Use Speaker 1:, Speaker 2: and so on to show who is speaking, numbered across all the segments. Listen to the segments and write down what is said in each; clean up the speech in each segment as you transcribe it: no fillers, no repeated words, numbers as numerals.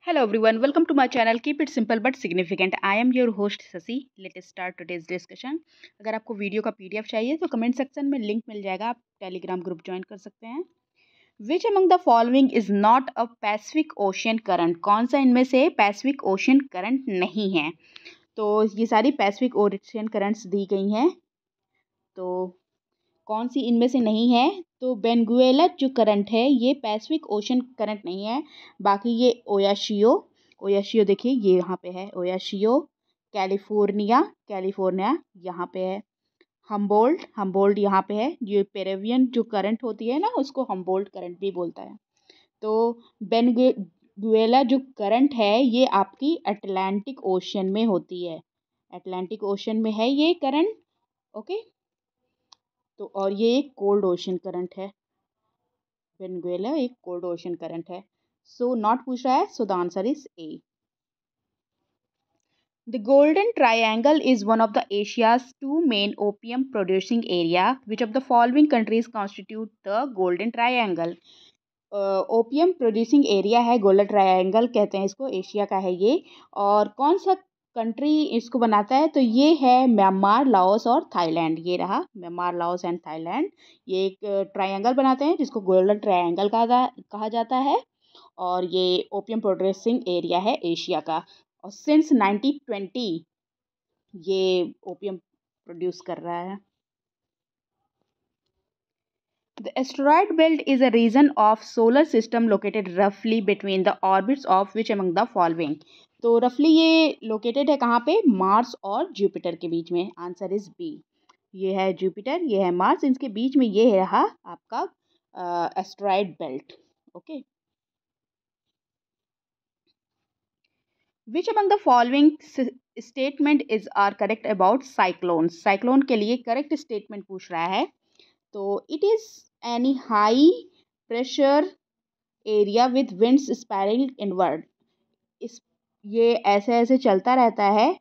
Speaker 1: Hello everyone, welcome to my channel. Keep it simple but significant. I am your host Sasi. Let's start today's discussion. अगर आपको video का PDF चाहिए तो comment section में link मिल जाएगा, आप Telegram group join कर सकते हैं. Which among the following is not a Pacific Ocean current? कौन सा इनमें से पैसिफिक ओशियन करंट नहीं है? तो ये सारी पैसिफिक ओशियन करंट्स दी गई हैं. तो कौन सी इनमें से नहीं है? तो बेनगुएला जो करंट है ये पैसिफिक ओशन करंट नहीं है. बाकी ये ओयाशियो, ओयाशियो देखिए ये यहाँ पे है ओयाशियो. कैलिफोर्निया, कैलिफोर्निया यहाँ पे है. हम्बोल्ट, हम्बोल्ट यहाँ पे है. ये पेरेवियन जो करंट होती है ना उसको हम्बोल्ट करंट भी बोलता है. तो बेनगुएला जो करंट है ये आपकी अटलांटिक ओशन में होती है. अटलांटिक ओशन में है ये करंट. ओके. तो और ये एक कोल्ड ओशन करंट है. वेनेजुएला एक कोल्ड ओशन करंट है. सो नॉट पूछ रहा है, so the answer is A. The golden triangle is one of the Asia's two main opium producing area. Which of the following countries constitute the golden triangle? Opium producing area है, golden triangle कहते हैं इसको, Asia का है ये. और कौन सा कंट्री इसको बनाता है? तो ये है म्यांमार, लाओस और थाईलैंड. ये रहा म्यांमार, लाओस एंड थाईलैंड. ये एक ट्रायंगल बनाते हैं जिसको गोल्डन ट्रायंगल कहा जाता है. और ये ओपियम प्रोड्यूसिंग एरिया है एशिया का. और सिंस 1920 ये ओपियम प्रोड्यूस कर रहा है. The asteroid belt is a region of solar system located roughly between the orbits of which among the following? तो रफली ये लोकेटेड है कहाँ पे? मार्स और जुपिटर के बीच में. Answer is B. ये है जुपिटर, ये है मार्स, इनके बीच में ये रहा आपका asteroid belt. Okay. Which among the following statement is are correct about cyclone? Cyclone के लिए करेक्ट स्टेटमेंट पूछ रहा है. तो it is any high pressure area with winds spiralling inward. इस ये ऐसे ऐसे चलता रहता है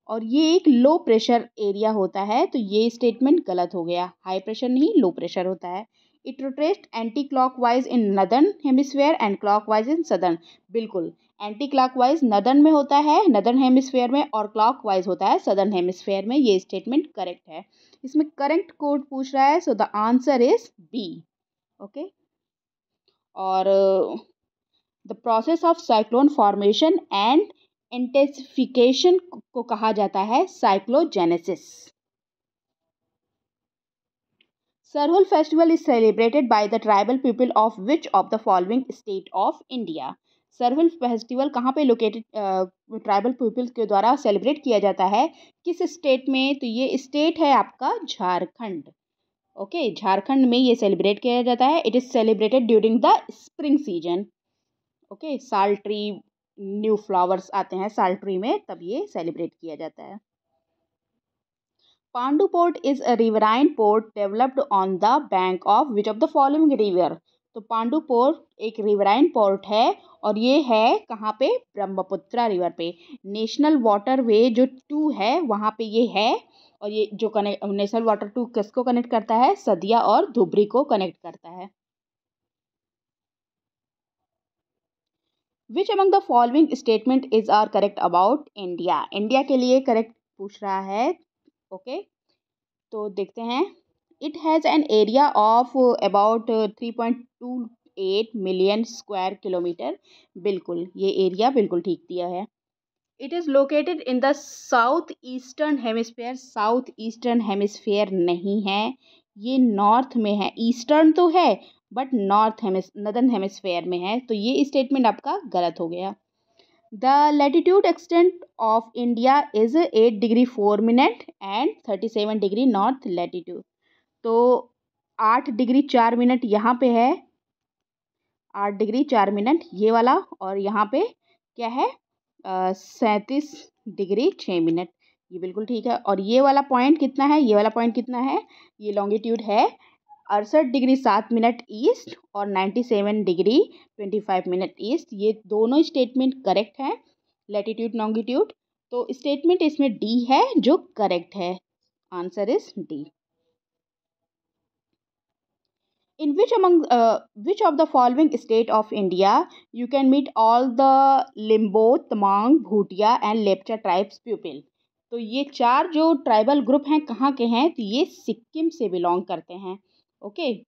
Speaker 1: और ये एक लो प्रेशर एरिया होता है. तो ये स्टेटमेंट गलत हो गया. हाई प्रेशर नहीं, लो प्रेशर होता है. It rotates anti clockwise in northern hemisphere and clockwise in southern. बिल्कुल, एंटी क्लॉकवाइज नदर्न में होता है, नदर्न हेमिस्फीयर में, और क्लॉकवाइज होता है सदर्न हेमिस्फीयर में. ये स्टेटमेंट करेक्ट है. इसमें करेक्ट कोड पूछ रहा है, so the answer is B. Okay. और the process of cyclone formation and intensification को कहा जाता है cyclogenesis. Sarhul festival is celebrated by the tribal people of which of the following state of India? Sarhul festival कहाँ पे लोकेटेड, ट्राइबल पीपल के द्वारा celebrate किया जाता है, किस स्टेट में? तो ये स्टेट है आपका झारखंड. ओके, झारखंड में ये सेलिब्रेट किया जाता है. It is celebrated during the spring season. Okay, साल ट्री, न्यू फ्लावर्स आते हैं साल ट्री में, तब ये सेलिब्रेट किया जाता है. Pandu port is a riverine port developed on the bank of which of the following river? तो पांडु पोर्ट एक रिवराइन पोर्ट है और ये है कहाँ पे? ब्रह्मपुत्रा रिवर पे. नेशनल वाटर वे जो 2 है वहाँ पे ये है. और ये जो कनेक्ट नेशनल वाटर 2 किसको कनेक्ट करता है? सदिया और धुबरी को कनेक्ट करता है. Which among the following statement is are correct about India? India के लिए करेक्ट पूछ रहा है. ओके. तो देखते हैं. It has an area of about 3.28 million square kilometre. बिल्कुल, ये एरिया बिल्कुल ठीक दिया है. It is located in the south eastern hemisphere. South eastern hemisphere नहीं है, ये नॉर्थ में है. ईस्टर्न तो है बट नदर्न हेमिस्फेयर में है. तो ये स्टेटमेंट आपका गलत हो गया. The latitude extent of India is 8 degree 4 minute and 37 degree north latitude. तो 8 डिग्री 4 मिनट यहाँ पे है, 8 डिग्री 4 मिनट ये वाला, और यहाँ पे क्या है? 37 डिग्री 6 मिनट. ये बिल्कुल ठीक है. और ये वाला पॉइंट कितना है? ये वाला पॉइंट कितना है? ये लॉन्गिट्यूड है 68 डिग्री 7 मिनट ईस्ट और 97 डिग्री 25 मिनट ईस्ट. ये दोनों स्टेटमेंट करेक्ट हैं, लैटिट्यूड लॉन्गिट्यूड. तो स्टेटमेंट इसमें डी है जो करेक्ट है. Answer is D. In which of the following state of India you can meet all the Limbo, Tamang, Bhutia and Lepcha tribes people? तो ये चार जो ट्राइबल ग्रुप हैं कहाँ के हैं? तो ये सिक्किम से बिलोंग करते हैं. Okay.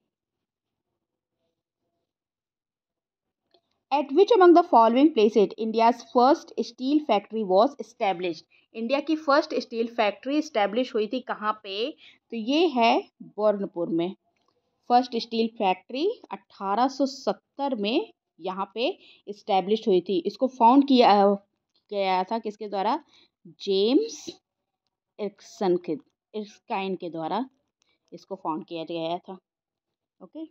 Speaker 1: At which among the following places India's first steel factory was established? India की फर्स्ट स्टील फैक्ट्री इस्टेब्लिश हुई थी कहाँ पे? तो ये है बर्नपुर में. फर्स्ट स्टील फैक्ट्री 1870 में यहाँ पे इस्टेब्लिश हुई थी. इसको फाउंड किया गया था किसके द्वारा? जेम्स इर्स्काइन के द्वारा इसको फाउंड किया गया था. Okay.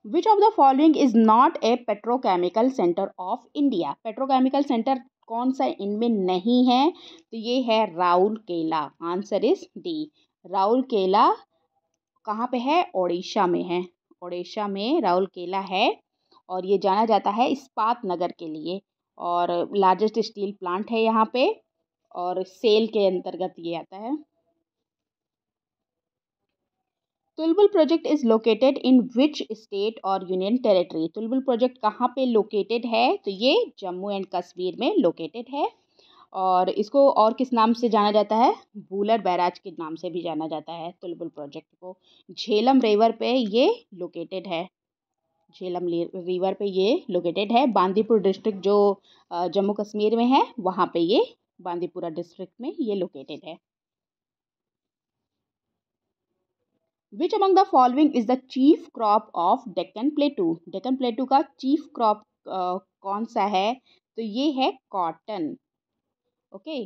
Speaker 1: Which of the following is not a petrochemical centre of India? Petrochemical centre कौन सा इनमें नहीं है? तो ये है Rourkela. Answer is D. Rourkela कहाँ पे है? ओडिशा में है. ओडिशा में राउरकेला है और ये जाना जाता है इस्पात नगर के लिए और लार्जेस्ट स्टील प्लांट है यहाँ पे और सेल के अंतर्गत ये आता है. Tulbul project is located in which state और यूनियन टेरिटरी? तुलबुल प्रोजेक्ट कहाँ पे लोकेटेड है? तो ये जम्मू एंड कश्मीर में लोकेटेड है और इसको और किस नाम से जाना जाता है? बूलर बैराज के नाम से भी जाना जाता है तुलबुल प्रोजेक्ट को. झेलम रिवर पे ये लोकेटेड है. झेलम रिवर पे ये लोकेटेड है. बांदीपुर डिस्ट्रिक्ट जो जम्मू कश्मीर में है वहाँ पे ये बांदीपुरा डिस्ट्रिक्ट में ये लोकेटेड है. Which among the following is the chief crop of Deccan Plateau? Deccan Plateau का chief crop कौन सा है? तो ये है cotton. Okay.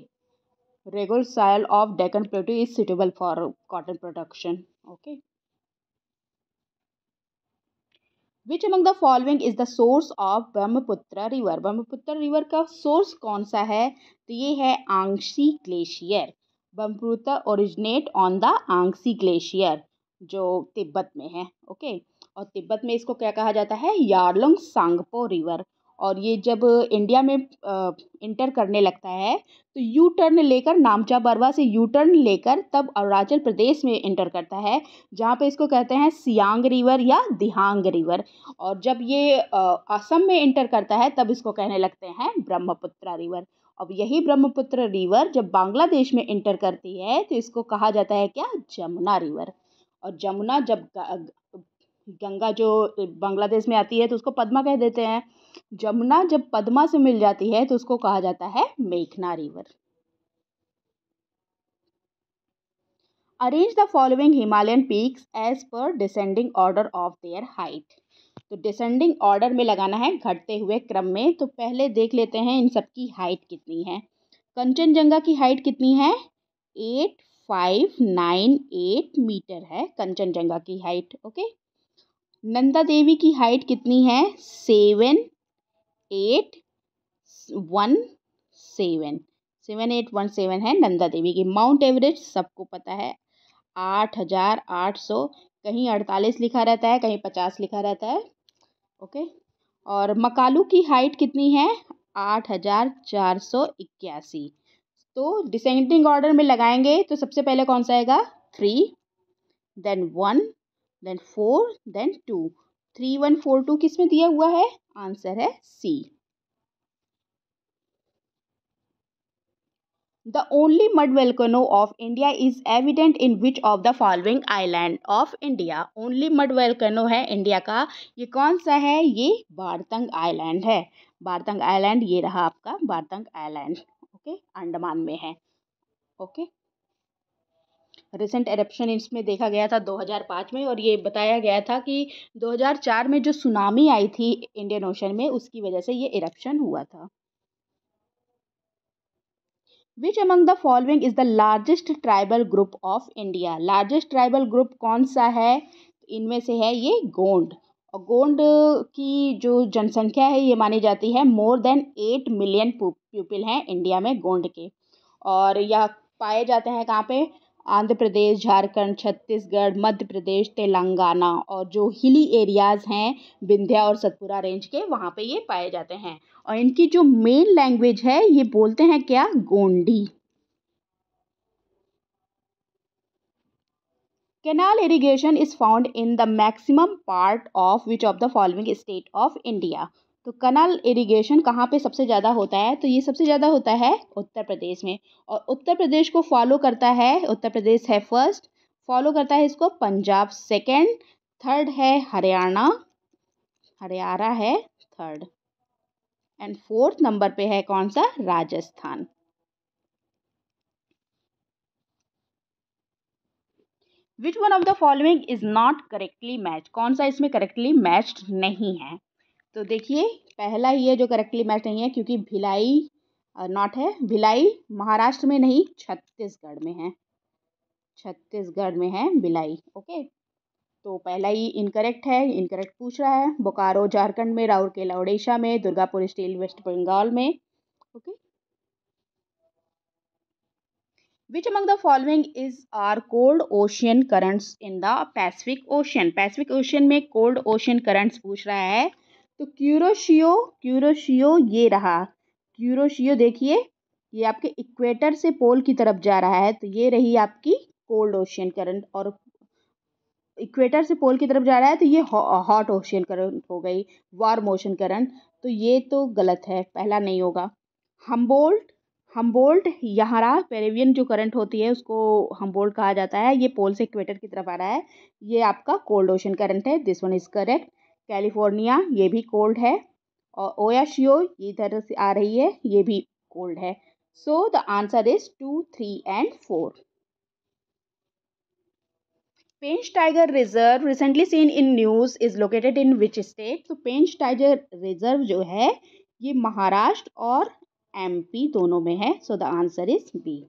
Speaker 1: Regular soil of Deccan Plateau is suitable for cotton production. Okay. Which among the following is the source of Brahmaputra River? Brahmaputra River का source कौन सा है? तो ये है Angsi glacier. Brahmaputra originate on the Angsi glacier जो Tibet में है. ओके. और तिब्बत में इसको क्या कहा जाता है? Yarlung Tsangpo river. और ये जब इंडिया में इंटर करने लगता है तो यू टर्न लेकर नामचा बरवा से यू टर्न लेकर तब अरुणाचल प्रदेश में इंटर करता है जहाँ पे इसको कहते हैं सियांग रिवर या दिहांग रिवर. और जब ये असम में इंटर करता है तब इसको कहने लगते हैं ब्रह्मपुत्र रिवर. अब यही ब्रह्मपुत्र रिवर जब बांग्लादेश में इंटर करती है तो इसको कहा जाता है क्या? जमुना रिवर. और जमुना जब गंगा जो बांग्लादेश में आती है तो उसको पद्मा कह देते हैं. जमुना जब पद्मा से मिल जाती है तो उसको कहा जाता है मेघना river. Arrange the following Himalayan peaks as per descending order of their height. तो डिसेंडिंग ऑर्डर में लगाना है घटते हुए क्रम में. तो पहले देख लेते हैं इन सब की हाइट कितनी है. कंचनजंगा की हाइट कितनी है? 8598 मीटर है कंचनजंगा की हाइट. ओके. नंदा देवी की हाइट कितनी है? 7817 है नंदा देवी की. माउंट एवरेस्ट सबको पता है 8800. कहीं 48 लिखा रहता है कहीं 50 लिखा रहता है. ओके. और मकालू की हाइट कितनी है? 8481. तो डिसेंडिंग ऑर्डर में लगाएंगे तो सबसे पहले कौन सा आएगा? 3, देन 1, देन 4, देन 2. 3142 किस में दिया हुआ है? आंसर है सी. The only mud volcano of India is evident in which of the following island of India? Only mud volcano है इंडिया का. ये कौन सा है? ये बारतंग आइलैंड है. बारतंग आइलैंड ये रहा आपका बारतंग आइलैंड. ओके. अंडमान में है. ओके. रिसेंट एरप्शन इसमें देखा गया था 2005 में और ये बताया गया था कि 2004 में जो सुनामी आई थी इंडियन ओशन में उसकी वजह से ये इरप्शन हुआ था. Which among the following is the largest tribal group of India? Largest tribal group कौन सा है? इनमें से है ये गोंड. और गोंड की जो जनसंख्या है ये मानी जाती है मोर देन 8 मिलियन पीपल हैं इंडिया में गोंड के. और यह पाए जाते हैं कहाँ पे? आंध्र प्रदेश, झारखंड, छत्तीसगढ़, मध्य प्रदेश, तेलंगाना और जो हिली एरियाज़ हैं विंध्या और सतपुरा रेंज के वहाँ पे ये पाए जाते हैं. और इनकी जो मेन लैंग्वेज है ये बोलते हैं क्या? Gondi. Canal irrigation is found in the maximum part of which of the following state of India. तो कैनाल इरिगेशन कहाँ पे सबसे ज़्यादा होता है? तो ये सबसे ज़्यादा होता है उत्तर प्रदेश में, और उत्तर प्रदेश को फॉलो करता है, उत्तर प्रदेश है फर्स्ट, फॉलो करता है इसको पंजाब सेकेंड, थर्ड है हरियाणा, हरियाणा है थर्ड, एंड फोर्थ नंबर पे है कौन सा? Rajasthan. Which one of the following is not correctly match? कौन सा इसमें करेक्टली मैच्ड नहीं है? तो देखिए पहला ही है जो करेक्टली मैच नहीं है, क्योंकि भिलाई नॉट है, भिलाई महाराष्ट्र में नहीं छत्तीसगढ़ में है, छत्तीसगढ़ में है भिलाई। ओके, तो पहला ही इनकरेक्ट है, इनकरेक्ट पूछ रहा है। बोकारो झारखंड में, राउरकेला उड़ीसा में, दुर्गापुर स्टील वेस्ट बंगाल में। Okay, which among the following is are cold ocean currents in the Pacific Ocean? Pacific Ocean में कोल्ड ओशियन करंट्स पूछ रहा है। तो क्यूरोशियो, क्यूरोशियो ये रहा, क्यूरोशियो देखिए ये आपके इक्वेटर से पोल की तरफ जा रहा है, तो ये रही आपकी कोल्ड ओशियन करंट, और इक्वेटर से पोल की तरफ जा रहा है तो ये हॉट ओशियन करंट हो गई, वार्म ओशन करंट। तो ये तो गलत है, पहला नहीं होगा। हम्बोल्ट, हम्बोल्ट यहाँ रहा, पेरिवियन जो करंट होती है उसको हम्बोल्ट कहा जाता है, ये पोल से इक्वेटर की तरफ आ रहा है, ये आपका कोल्ड ओशन करंट है, this one is correct. California ये भी कोल्ड है, और ओयाशियो इधर से आ रही है, ये भी कोल्ड है। So the answer is 2, 3 and 4। Pench tiger reserve recently seen in news is located in which state? तो पेंच टाइगर रिजर्व जो है ये महाराष्ट्र और एमपी दोनों में है, so the answer is B.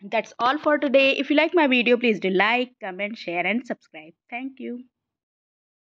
Speaker 1: That's all for today. If you like my video, please do like, comment, share and subscribe. Thank you.